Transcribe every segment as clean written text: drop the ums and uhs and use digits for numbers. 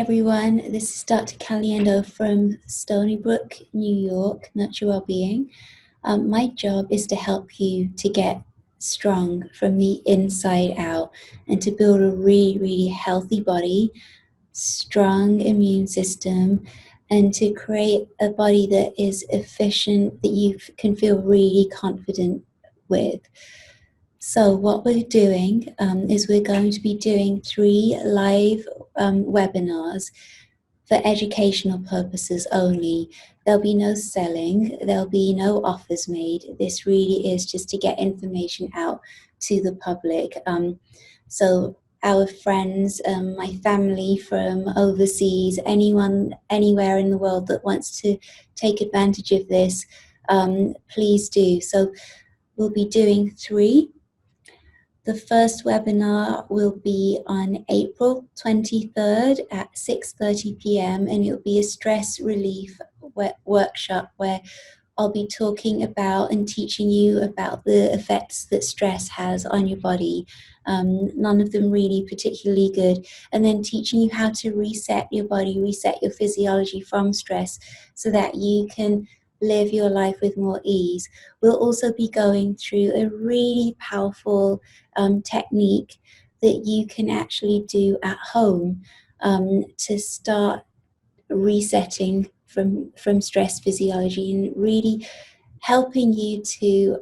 everyone, this is Dr. Caliendo from Stony Brook, New York, Nurture Wellbeing. My job is to help you to get strong from the inside out and to build a really, really healthy body, strong immune system, and to create a body that is efficient, that you can feel really confident with. So what we're doing is we're going to be doing 3 live webinars for educational purposes only. There'll be no selling, there'll be no offers made. This really is just to get information out to the public. So our friends, my family from overseas, anyone, anywhere in the world that wants to take advantage of this, please do. So we'll be doing 3. The first webinar will be on April 23rd at 6:30 p.m. and it'll be a stress relief workshop where I'll be talking about and teaching you about the effects that stress has on your body. None of them really particularly good. And then teaching you how to reset your body, reset your physiology from stress so that you can live your life with more ease. We'll also be going through a really powerful technique that you can actually do at home to start resetting from stress physiology and really helping you to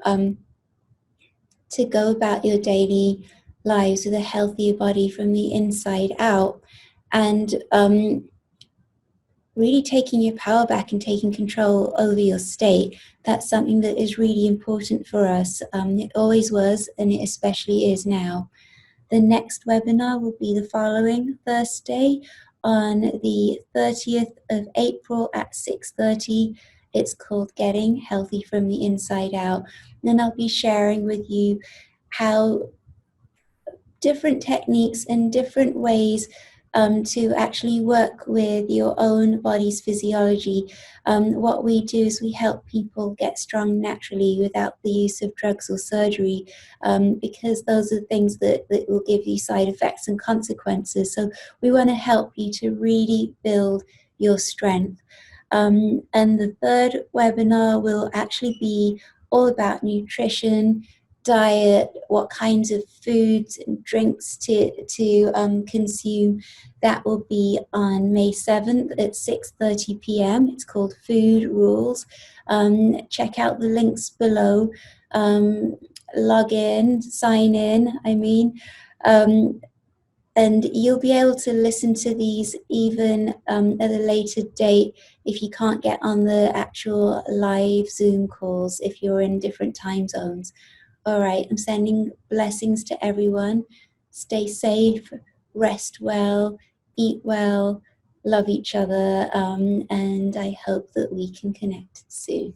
go about your daily lives with a healthier body from the inside out, and really taking your power back and taking control over your state. That's something that is really important for us. It always was, and it especially is now. The next webinar will be the following Thursday on the 30th of April at 6:30. It's called Getting Healthy from the Inside Out. And I'll be sharing with you how different techniques and different ways to actually work with your own body's physiology. What we do is we help people get strong naturally without the use of drugs or surgery, because those are things that will give you side effects and consequences. So we want to help you to really build your strength. And the third webinar will actually be all about nutrition, diet, what kinds of foods and drinks to consume. That will be on May 7th at 6:30 p.m. It's called Food Rules. Check out the links below. Log in, sign in, and you'll be able to listen to these even at a later date if you can't get on the actual live Zoom calls, if you're in different time zones. All right, I'm sending blessings to everyone. Stay safe, rest well, eat well, love each other, and I hope that we can connect soon.